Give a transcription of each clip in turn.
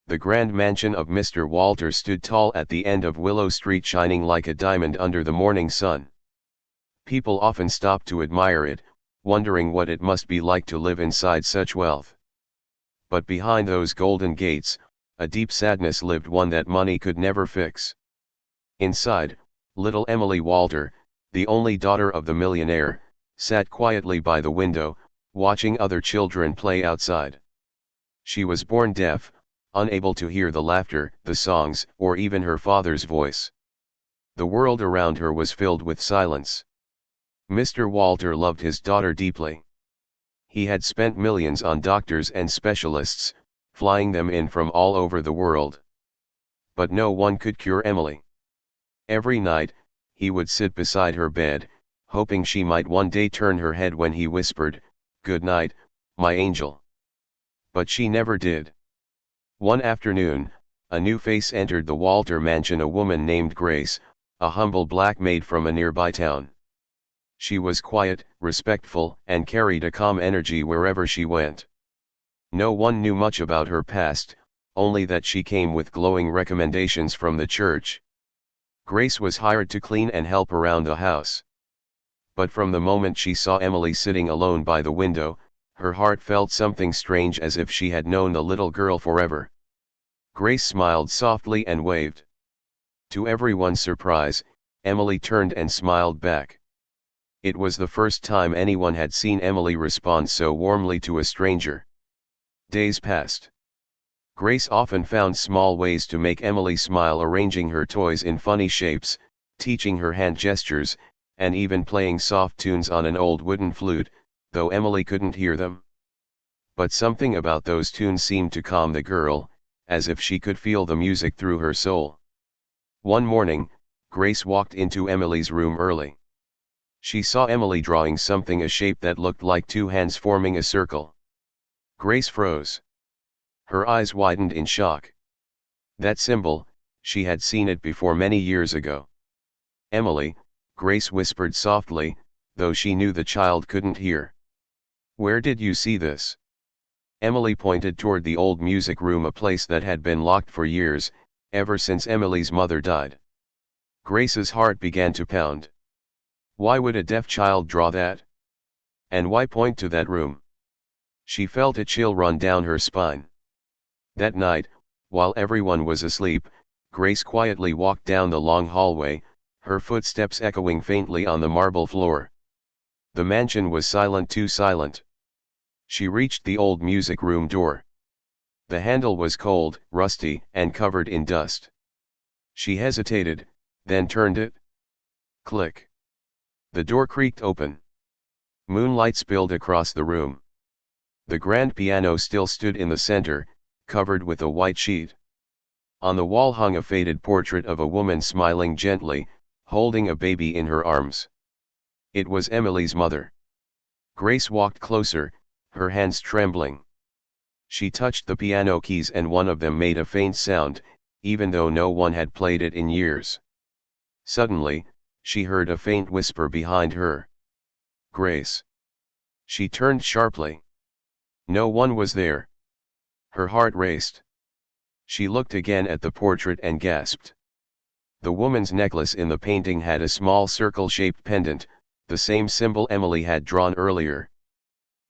The grand mansion of Mr. Walter stood tall at the end of Willow Street, shining like a diamond under the morning sun. People often stopped to admire it, wondering what it must be like to live inside such wealth. But behind those golden gates, a deep sadness lived, one that money could never fix. Inside, little Emily Walter, the only daughter of the millionaire, sat quietly by the window, watching other children play outside. She was born deaf, unable to hear the laughter, the songs, or even her father's voice. The world around her was filled with silence. Mr. Walter loved his daughter deeply. He had spent millions on doctors and specialists, flying them in from all over the world. But no one could cure Emily. Every night, he would sit beside her bed, hoping she might one day turn her head when he whispered, "Good night, my angel." But she never did. One afternoon, a new face entered the Walter mansion, a woman named Grace, a humble black maid from a nearby town. She was quiet, respectful, and carried a calm energy wherever she went. No one knew much about her past, only that she came with glowing recommendations from the church. Grace was hired to clean and help around the house. But from the moment she saw Emily sitting alone by the window, her heart felt something strange, as if she had known the little girl forever. Grace smiled softly and waved. To everyone's surprise, Emily turned and smiled back. It was the first time anyone had seen Emily respond so warmly to a stranger. Days passed. Grace often found small ways to make Emily smile, arranging her toys in funny shapes, teaching her hand gestures, and even playing soft tunes on an old wooden flute, though Emily couldn't hear them. But something about those tunes seemed to calm the girl, as if she could feel the music through her soul. One morning, Grace walked into Emily's room early. She saw Emily drawing something, a shape that looked like two hands forming a circle. Grace froze. Her eyes widened in shock. That symbol, she had seen it before many years ago. "Emily," Grace whispered softly, though she knew the child couldn't hear. "Where did you see this?" Emily pointed toward the old music room, a place that had been locked for years, ever since Emily's mother died. Grace's heart began to pound. Why would a deaf child draw that? And why point to that room? She felt a chill run down her spine. That night, while everyone was asleep, Grace quietly walked down the long hallway, her footsteps echoing faintly on the marble floor. The mansion was silent, too silent. She reached the old music room door. The handle was cold, rusty, and covered in dust. She hesitated, then turned it. Click. The door creaked open. Moonlight spilled across the room. The grand piano still stood in the center, covered with a white sheet. On the wall hung a faded portrait of a woman smiling gently, holding a baby in her arms. It was Emily's mother. Grace walked closer, her hands trembling. She touched the piano keys and one of them made a faint sound, even though no one had played it in years. Suddenly, she heard a faint whisper behind her. "Grace." She turned sharply. No one was there. Her heart raced. She looked again at the portrait and gasped. The woman's necklace in the painting had a small circle-shaped pendant, the same symbol Emily had drawn earlier.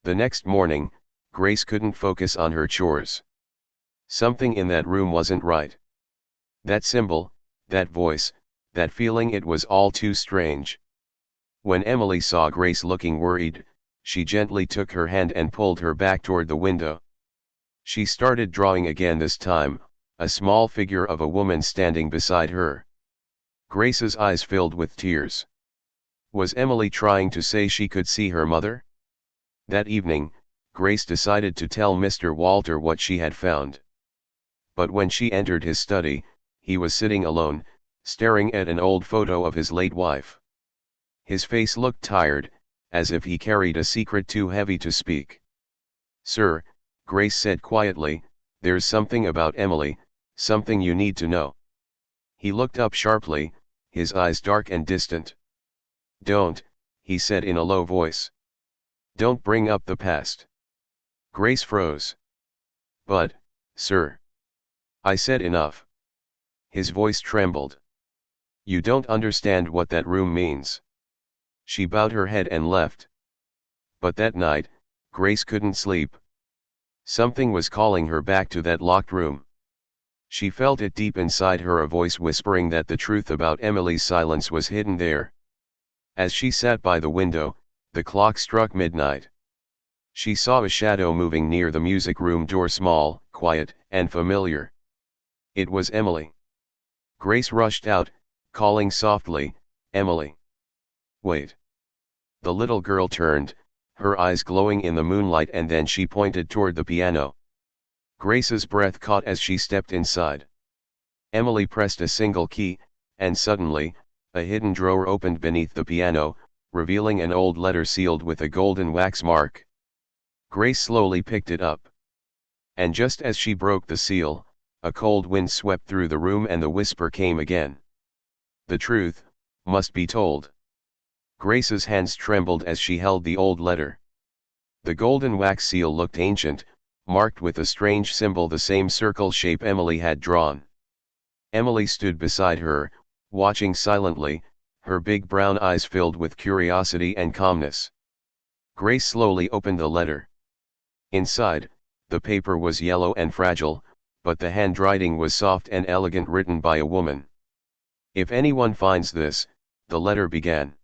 The next morning, Grace couldn't focus on her chores. Something in that room wasn't right. That symbol, that voice, that feeling, it was all too strange. When Emily saw Grace looking worried, she gently took her hand and pulled her back toward the window. She started drawing again, this time, a small figure of a woman standing beside her. Grace's eyes filled with tears. Was Emily trying to say she could see her mother? That evening, Grace decided to tell Mr. Walter what she had found. But when she entered his study, he was sitting alone, staring at an old photo of his late wife. His face looked tired, as if he carried a secret too heavy to speak. "Sir," Grace said quietly, "there's something about Emily, something you need to know." He looked up sharply, his eyes dark and distant. "Don't," he said in a low voice. "Don't bring up the past." Grace froze. "But, sir." I said enough. His voice trembled. You don't understand what that room means. She bowed her head and left. But that night, Grace couldn't sleep. Something was calling her back to that locked room. She felt it deep inside her, a voice whispering that the truth about Emily's silence was hidden there. As she sat by the window, the clock struck midnight. She saw a shadow moving near the music room door, small, quiet, and familiar. It was Emily. Grace rushed out, calling softly, "Emily! Wait!" The little girl turned, her eyes glowing in the moonlight, and then she pointed toward the piano. Grace's breath caught as she stepped inside. Emily pressed a single key, and suddenly, a hidden drawer opened beneath the piano, revealing an old letter sealed with a golden wax mark. Grace slowly picked it up. And just as she broke the seal, a cold wind swept through the room and the whisper came again. The truth must be told. Grace's hands trembled as she held the old letter. The golden wax seal looked ancient, marked with a strange symbol, the same circle shape Emily had drawn. Emily stood beside her, watching silently, her big brown eyes filled with curiosity and calmness. Grace slowly opened the letter. Inside, the paper was yellow and fragile, but the handwriting was soft and elegant, written by a woman. "If anyone finds this," the letter began,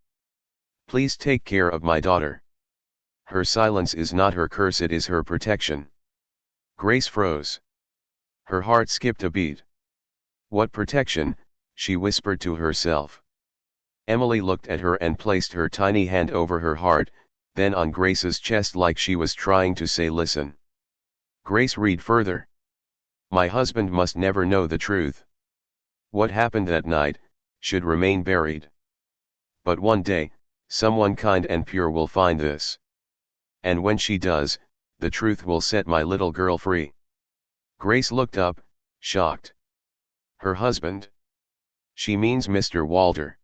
"please take care of my daughter. Her silence is not her curse, it is her protection." Grace froze. Her heart skipped a beat. "What protection?" she whispered to herself. Emily looked at her and placed her tiny hand over her heart, then on Grace's chest, like she was trying to say, "Listen." Grace read further. "My husband must never know the truth. What happened that night should remain buried. But one day, someone kind and pure will find this. And when she does, the truth will set my little girl free." Grace looked up, shocked. Her husband? She means Mr. Walter.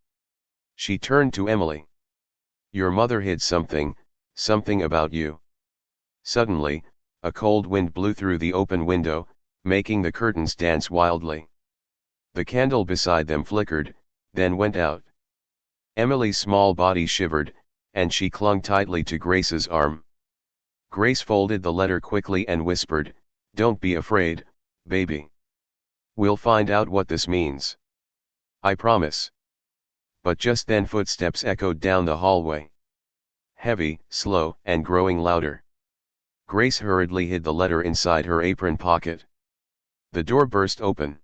She turned to Emily. "Your mother hid something about you." Suddenly, a cold wind blew through the open window, making the curtains dance wildly. The candle beside them flickered, then went out. Emily's small body shivered, and she clung tightly to Grace's arm. Grace folded the letter quickly and whispered, "Don't be afraid, baby. We'll find out what this means. I promise." But just then footsteps echoed down the hallway. Heavy, slow, and growing louder. Grace hurriedly hid the letter inside her apron pocket. The door burst open.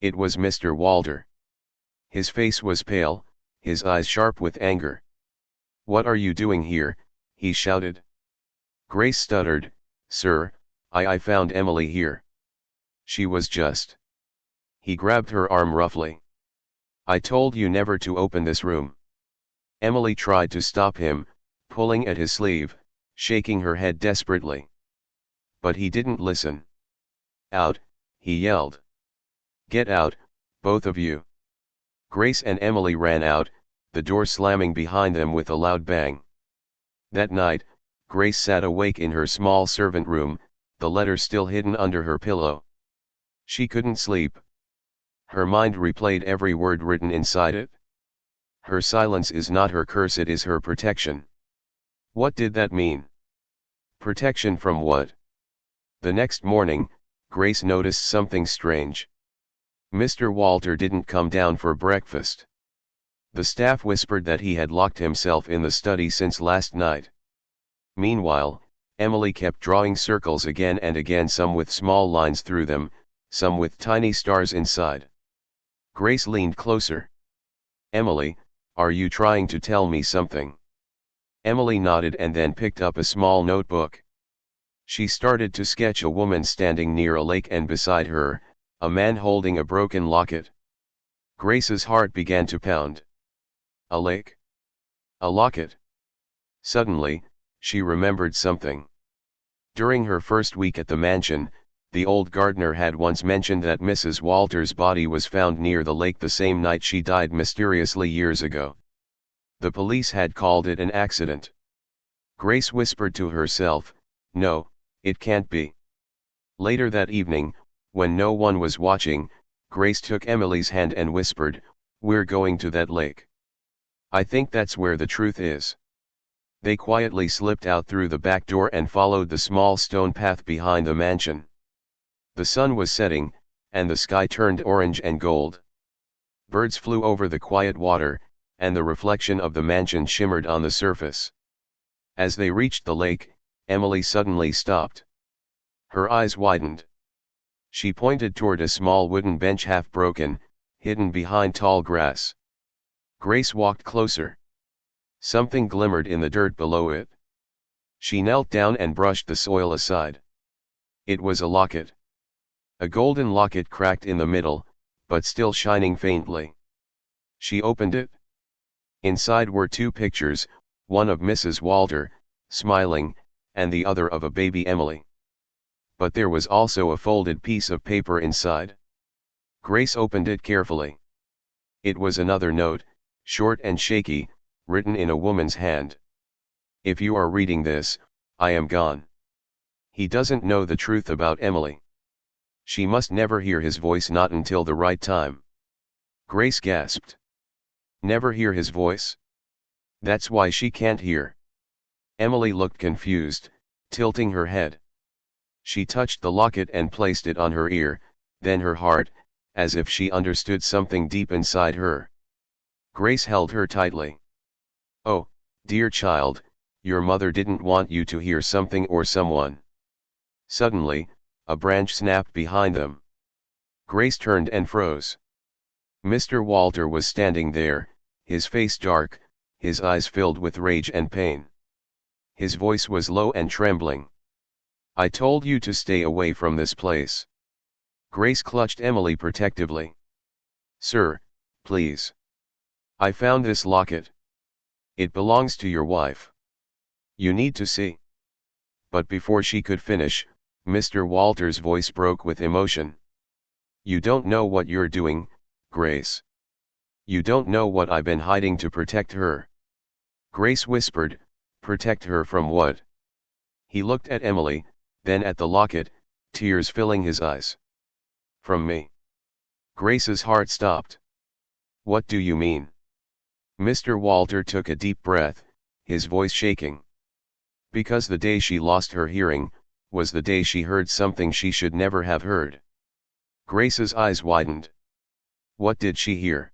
It was Mr. Walter. His face was pale, his eyes sharp with anger. "What are you doing here?" he shouted. Grace stuttered, "Sir, I found Emily here. She was just..." He grabbed her arm roughly. "I told you never to open this room." Emily tried to stop him, pulling at his sleeve, shaking her head desperately. But he didn't listen. "Out," he yelled. "Get out, both of you." Grace and Emily ran out, the door slamming behind them with a loud bang. That night, Grace sat awake in her small servant room, the letter still hidden under her pillow. She couldn't sleep. Her mind replayed every word written inside it. Her silence is not her curse, it is her protection. What did that mean? Protection from what? The next morning, Grace noticed something strange. Mr. Walter didn't come down for breakfast. The staff whispered that he had locked himself in the study since last night. Meanwhile, Emily kept drawing circles again and again, some with small lines through them, some with tiny stars inside. Grace leaned closer. "Emily, are you trying to tell me something?" Emily nodded and then picked up a small notebook. She started to sketch a woman standing near a lake, and beside her, a man holding a broken locket. Grace's heart began to pound. A lake? A locket? Suddenly, she remembered something. During her first week at the mansion, the old gardener had once mentioned that Mrs. Walter's body was found near the lake the same night she died mysteriously years ago. The police had called it an accident. Grace whispered to herself, "No, it can't be." Later that evening, When no one was watching, Grace took Emily's hand and whispered, "We're going to that lake. I think that's where the truth is." They quietly slipped out through the back door and followed the small stone path behind the mansion. The sun was setting, and the sky turned orange and gold. Birds flew over the quiet water, and the reflection of the mansion shimmered on the surface. As they reached the lake, Emily suddenly stopped. Her eyes widened. She pointed toward a small wooden bench half broken, hidden behind tall grass. Grace walked closer. Something glimmered in the dirt below it. She knelt down and brushed the soil aside. It was a locket. A golden locket cracked in the middle, but still shining faintly. She opened it. Inside were two pictures, one of Mrs. Walter, smiling, and the other of a baby Emily. But there was also a folded piece of paper inside. Grace opened it carefully. It was another note, short and shaky, written in a woman's hand. "If you are reading this, I am gone. He doesn't know the truth about Emily. She must never hear his voice, not until the right time." Grace gasped. Never hear his voice? That's why she can't hear. Emily looked confused, tilting her head. She touched the locket and placed it on her ear, then her heart, as if she understood something deep inside her. Grace held her tightly. "Oh, dear child, your mother didn't want you to hear something or someone." Suddenly, a branch snapped behind them. Grace turned and froze. Mr. Walter was standing there, his face dark, his eyes filled with rage and pain. His voice was low and trembling. "I told you to stay away from this place." Grace clutched Emily protectively. "Sir, please. I found this locket. It belongs to your wife. You need to see." But before she could finish, Mr. Walter's voice broke with emotion. "You don't know what you're doing, Grace. You don't know what I've been hiding to protect her." Grace whispered, "Protect her from what?" He looked at Emily, then at the locket, tears filling his eyes. "From me." Grace's heart stopped. "What do you mean?" Mr. Walter took a deep breath, his voice shaking. "Because the day she lost her hearing, was the day she heard something she should never have heard." Grace's eyes widened. What did she hear?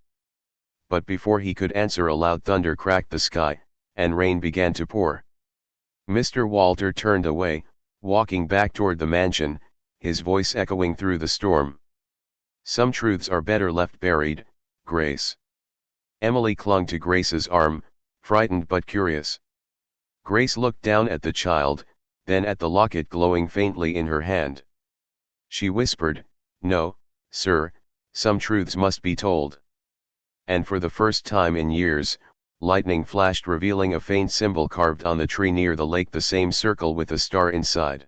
But before he could answer, a loud thunder cracked the sky, and rain began to pour. Mr. Walter turned away, walking back toward the mansion, his voice echoing through the storm. "Some truths are better left buried, Grace." Emily clung to Grace's arm, frightened but curious. Grace looked down at the child, then at the locket glowing faintly in her hand. She whispered, "No, sir, some truths must be told." And for the first time in years, lightning flashed, revealing a faint symbol carved on the tree near the lake, the same circle with a star inside.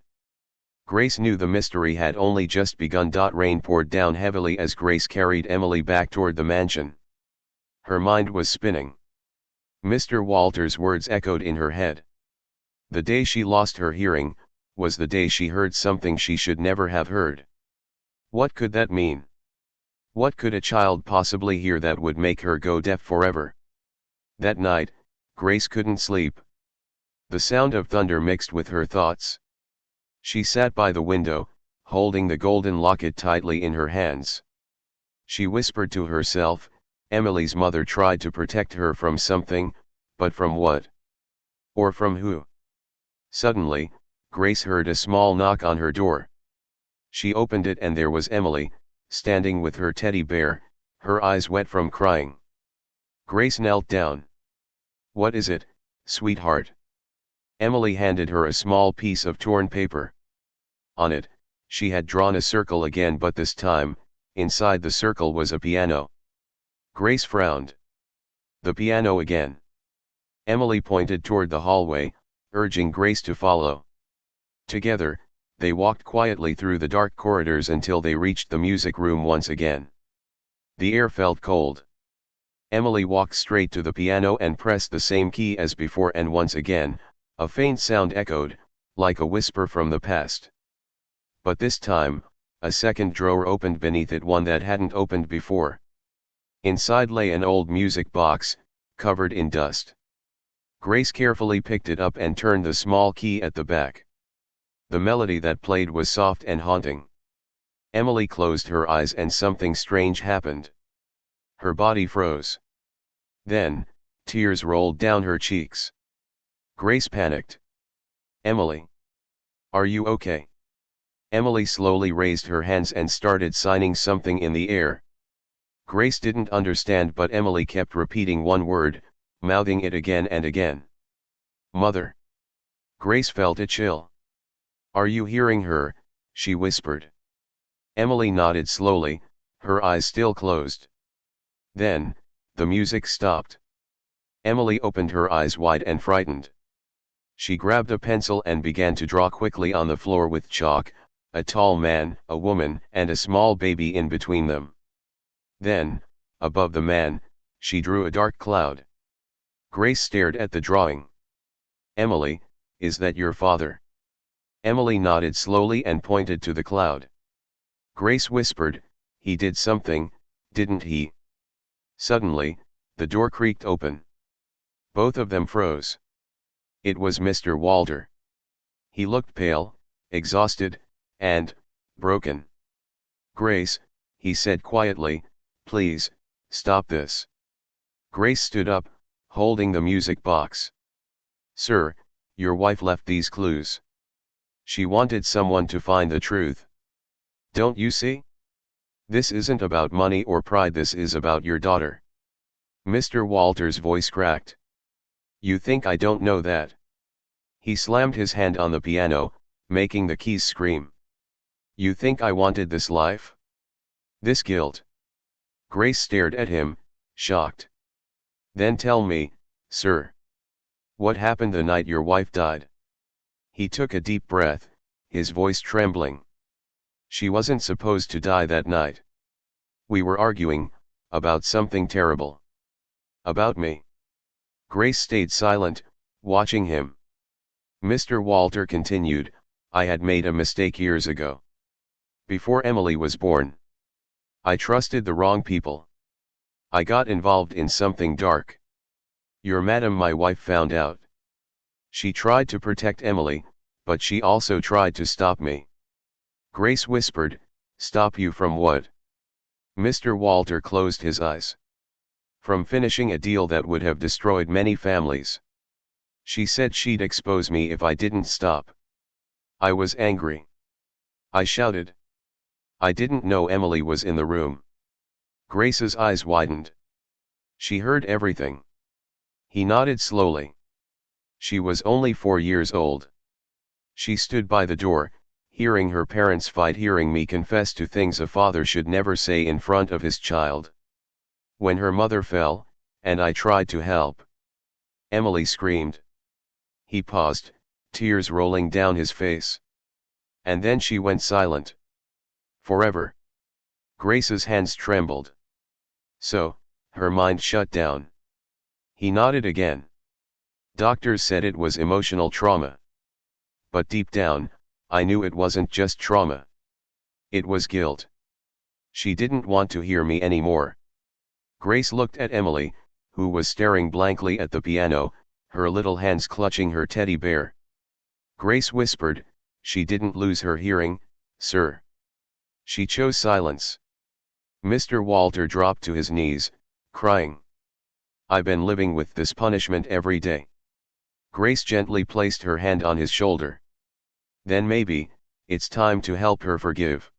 Grace knew the mystery had only just begun. Rain poured down heavily as Grace carried Emily back toward the mansion. Her mind was spinning. Mr. Walter's words echoed in her head. The day she lost her hearing, was the day she heard something she should never have heard. What could that mean? What could a child possibly hear that would make her go deaf forever? That night, Grace couldn't sleep. The sound of thunder mixed with her thoughts. She sat by the window, holding the golden locket tightly in her hands. She whispered to herself, Emily's mother tried to protect her from something, but from what? Or from who? Suddenly, Grace heard a small knock on her door. She opened it and there was Emily, standing with her teddy bear, her eyes wet from crying. Grace knelt down. "What is it, sweetheart?" Emily handed her a small piece of torn paper. On it, she had drawn a circle again, but this time, inside the circle was a piano. Grace frowned. "The piano again." Emily pointed toward the hallway, urging Grace to follow. Together, they walked quietly through the dark corridors until they reached the music room once again. The air felt cold. Emily walked straight to the piano and pressed the same key as before, and once again, a faint sound echoed, like a whisper from the past. But this time, A second drawer opened beneath it, one that hadn't opened before. Inside lay an old music box, covered in dust. Grace carefully picked it up and turned the small key at the back. The melody that played was soft and haunting. Emily closed her eyes and something strange happened. Her body froze. Then, tears rolled down her cheeks. Grace panicked. "Emily. Are you okay?" Emily slowly raised her hands and started signing something in the air. Grace didn't understand, but Emily kept repeating one word, mouthing it again and again. "Mother." Grace felt a chill. "Are you hearing her?" she whispered. Emily nodded slowly, her eyes still closed. Then, the music stopped. Emily opened her eyes wide and frightened. She grabbed a pencil and began to draw quickly on the floor with chalk, a tall man, a woman, and a small baby in between them. Then, above the man, she drew a dark cloud. Grace stared at the drawing. "Emily, is that your father?" Emily nodded slowly and pointed to the cloud. Grace whispered, "He did something, didn't he?" Suddenly, the door creaked open. Both of them froze. It was Mr. Walter. He looked pale, exhausted, and broken. "Grace," he said quietly, "please, stop this." Grace stood up, holding the music box. "Sir, your wife left these clues. She wanted someone to find the truth. Don't you see? This isn't about money or pride, this is about your daughter." Mr. Walter's voice cracked. "You think I don't know that?" He slammed his hand on the piano, making the keys scream. "You think I wanted this life? This guilt?" Grace stared at him, shocked. "Then tell me, sir. What happened the night your wife died?" He took a deep breath, his voice trembling. "She wasn't supposed to die that night. We were arguing, about something terrible." "About me?" Grace stayed silent, watching him. Mr. Walter continued, "I had made a mistake years ago. Before Emily was born. I trusted the wrong people. I got involved in something dark. Your madam, my wife, found out. She tried to protect Emily, but she also tried to stop me." Grace whispered, "Stop you from what?" Mr. Walter closed his eyes. "From finishing a deal that would have destroyed many families. She said she'd expose me if I didn't stop. I was angry. I shouted. I didn't know Emily was in the room." Grace's eyes widened. "She heard everything." He nodded slowly. "She was only 4 years old. She stood by the door, hearing her parents fight, hearing me confess to things a father should never say in front of his child. When her mother fell, and I tried to help. Emily screamed." He paused, tears rolling down his face. "And then she went silent. Forever." Grace's hands trembled. "So, her mind shut down." He nodded again. "Doctors said it was emotional trauma. But deep down, I knew it wasn't just trauma. It was guilt. She didn't want to hear me anymore." Grace looked at Emily, who was staring blankly at the piano, her little hands clutching her teddy bear. Grace whispered, "She didn't lose her hearing, sir. She chose silence." Mr. Walter dropped to his knees, crying. "I've been living with this punishment every day." Grace gently placed her hand on his shoulder. "Then maybe, it's time to help her forgive."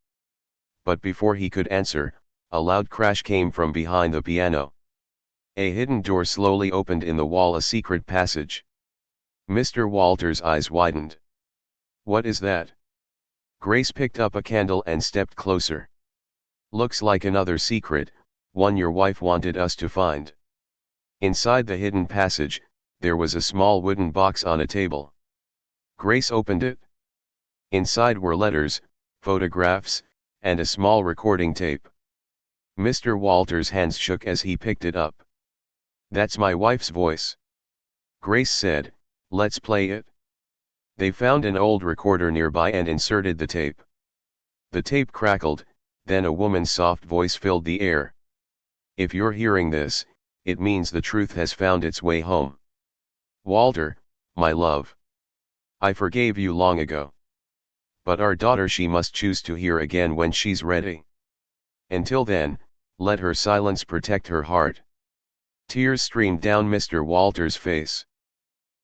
But before he could answer, a loud crash came from behind the piano. A hidden door slowly opened in the wall, a secret passage. Mr. Walter's eyes widened. "What is that?" Grace picked up a candle and stepped closer. "Looks like another secret, one your wife wanted us to find." Inside the hidden passage, there was a small wooden box on a table. Grace opened it. Inside were letters, photographs, and a small recording tape. Mr. Walter's hands shook as he picked it up. "That's my wife's voice." Grace said, "Let's play it." They found an old recorder nearby and inserted the tape. The tape crackled, then a woman's soft voice filled the air. If you're hearing this, it means the truth has found its way home. Walter, my love. I forgave you long ago. But our daughter, she must choose to hear again when she's ready. Until then, let her silence protect her heart. Tears streamed down Mr. Walter's face.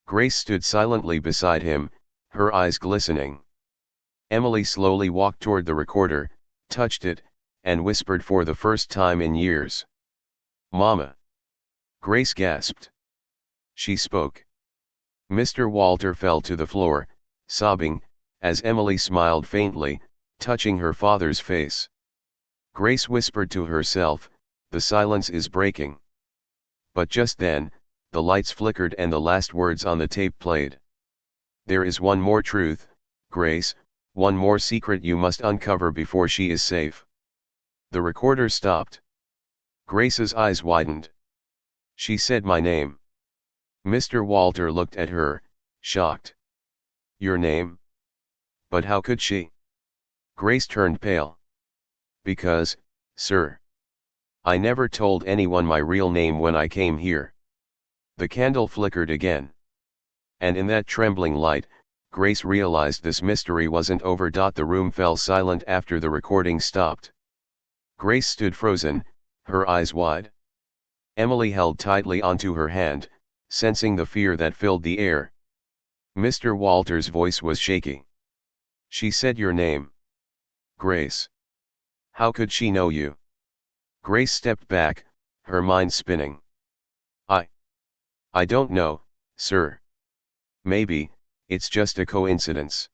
Grace stood silently beside him, her eyes glistening. Emily slowly walked toward the recorder, touched it, and whispered for the first time in years. "Mama." Grace gasped. She spoke. Mr. Walter fell to the floor, sobbing, as Emily smiled faintly, touching her father's face. Grace whispered to herself, "The silence is breaking." But just then, the lights flickered and the last words on the tape played. "There is one more truth, Grace, one more secret you must uncover before she is safe." The recorder stopped. Grace's eyes widened. She said my name. Mr. Walter looked at her, shocked. "Your name? But how could she?" Grace turned pale. "Because, sir, I never told anyone my real name when I came here." The candle flickered again. And in that trembling light, Grace realized this mystery wasn't over. The room fell silent after the recording stopped. Grace stood frozen, her eyes wide. Emily held tightly onto her hand, sensing the fear that filled the air. Mr. Walter's voice was shaky. "She said your name. Grace. How could she know you?" Grace stepped back, her mind spinning. I don't know, sir. Maybe, it's just a coincidence."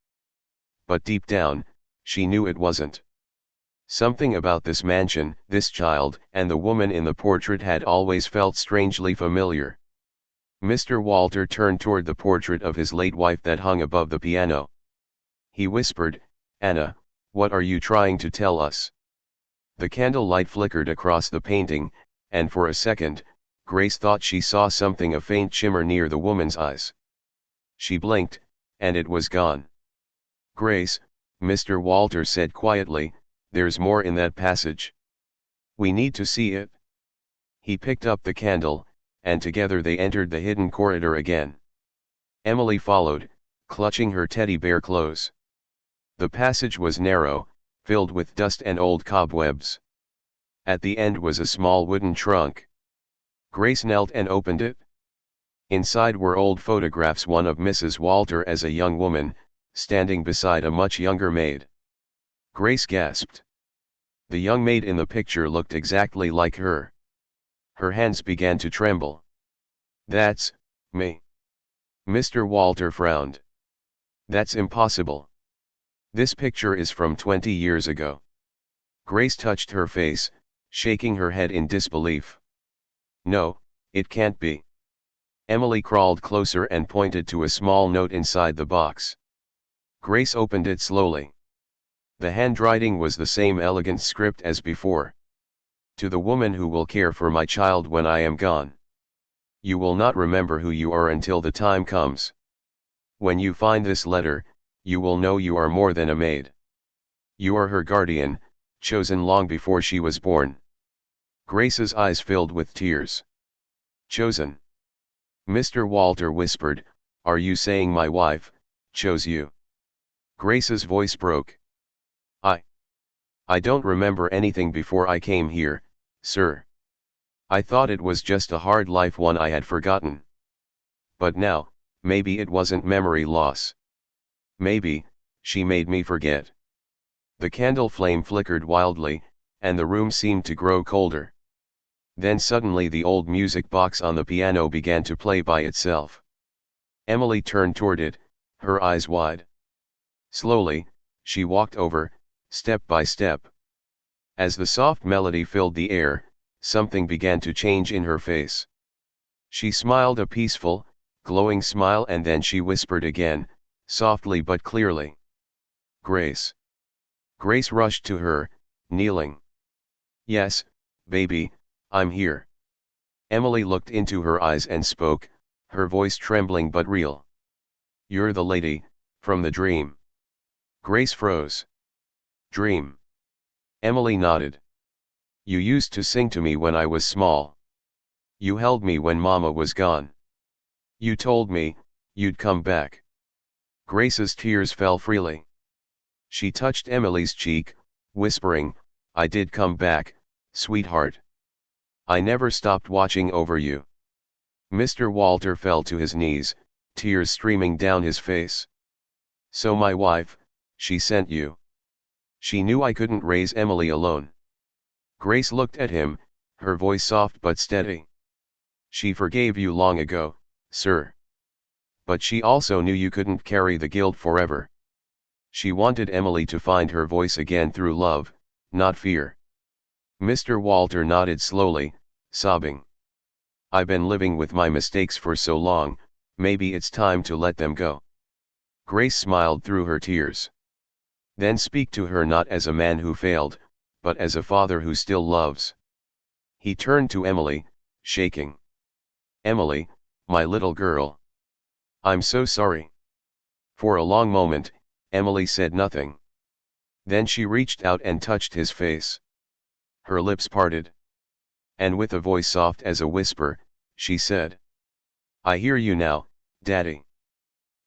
But deep down, she knew it wasn't. Something about this mansion, this child, and the woman in the portrait had always felt strangely familiar. Mr. Walter turned toward the portrait of his late wife that hung above the piano. He whispered, "Anna, what are you trying to tell us?" The candle light flickered across the painting, and for a second, Grace thought she saw something, a faint shimmer near the woman's eyes. She blinked, and it was gone. "Grace," Mr. Walter said quietly, "there's more in that passage. We need to see it." He picked up the candle, and together they entered the hidden corridor again. Emily followed, clutching her teddy bear close. The passage was narrow, filled with dust and old cobwebs. At the end was a small wooden trunk. Grace knelt and opened it. Inside were old photographs, one of Mrs. Walter as a young woman, standing beside a much younger maid. Grace gasped. The young maid in the picture looked exactly like her. Her hands began to tremble. "That's me." Mr. Walter frowned. "That's impossible. This picture is from 20 years ago." Grace touched her face, shaking her head in disbelief. "No, it can't be." Emily crawled closer and pointed to a small note inside the box. Grace opened it slowly. The handwriting was the same elegant script as before. "To the woman who will care for my child when I am gone. You will not remember who you are until the time comes. When you find this letter, you will know you are more than a maid. You are her guardian, chosen long before she was born." Grace's eyes filled with tears. "Chosen?" Mr. Walter whispered, "Are you saying my wife chose you?" Grace's voice broke. I don't remember anything before I came here, sir. I thought it was just a hard life, one I had forgotten. But now, maybe it wasn't memory loss. Maybe, she made me forget." The candle flame flickered wildly, and the room seemed to grow colder. Then suddenly the old music box on the piano began to play by itself. Emily turned toward it, her eyes wide. Slowly, she walked over, step by step. As the soft melody filled the air, something began to change in her face. She smiled a peaceful, glowing smile, and then she whispered again, softly but clearly. "Grace." Grace rushed to her, kneeling. "Yes, baby, I'm here." Emily looked into her eyes and spoke, her voice trembling but real. "You're the lady from the dream." Grace froze. Dream. Emily nodded. You used to sing to me when I was small. You held me when Mama was gone. You told me, you'd come back. Grace's tears fell freely. She touched Emily's cheek, whispering, I did come back, sweetheart. I never stopped watching over you. Mr. Walter fell to his knees, tears streaming down his face. So my wife, she sent you. She knew I couldn't raise Emily alone. Grace looked at him, her voice soft but steady. She forgave you long ago, sir. But she also knew you couldn't carry the guilt forever. She wanted Emily to find her voice again through love, not fear. Mr. Walter nodded slowly, sobbing. I've been living with my mistakes for so long, maybe it's time to let them go. Grace smiled through her tears. Then speak to her not as a man who failed, but as a father who still loves. He turned to Emily, shaking. Emily, my little girl. I'm so sorry. For a long moment, Emily said nothing. Then she reached out and touched his face. Her lips parted. And with a voice soft as a whisper, she said, I hear you now, Daddy.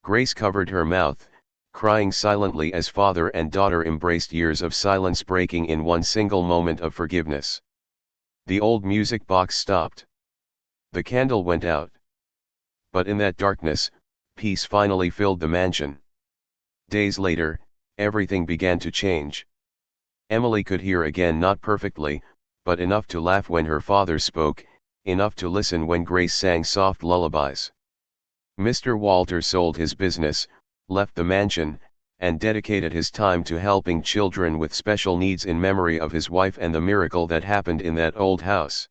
Grace covered her mouth, crying silently as father and daughter embraced, years of silence breaking in one single moment of forgiveness. The old music box stopped. The candle went out. But in that darkness, peace finally filled the mansion. Days later, everything began to change. Emily could hear again, not perfectly, but enough to laugh when her father spoke, enough to listen when Grace sang soft lullabies. Mr. Walter sold his business, left the mansion, and dedicated his time to helping children with special needs in memory of his wife and the miracle that happened in that old house.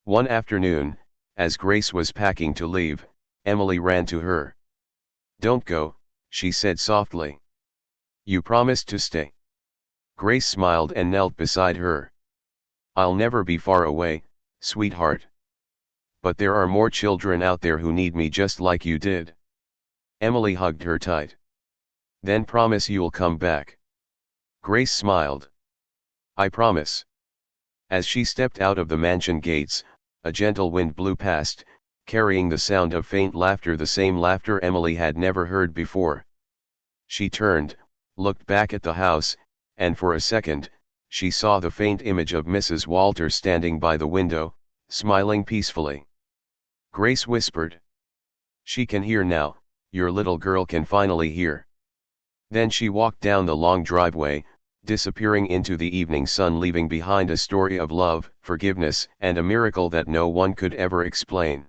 One afternoon, as Grace was packing to leave, Emily ran to her. Don't go, she said softly. You promised to stay. Grace smiled and knelt beside her. I'll never be far away, sweetheart. But there are more children out there who need me just like you did. Emily hugged her tight. Then promise you'll come back. Grace smiled. I promise. As she stepped out of the mansion gates, a gentle wind blew past, carrying the sound of faint laughter, the same laughter Emily had never heard before. She turned, looked back at the house, and for a second, she saw the faint image of Mrs. Walter standing by the window, smiling peacefully. Grace whispered. She can hear now, your little girl can finally hear. Then she walked down the long driveway, disappearing into the evening sun, leaving behind a story of love, forgiveness, and a miracle that no one could ever explain.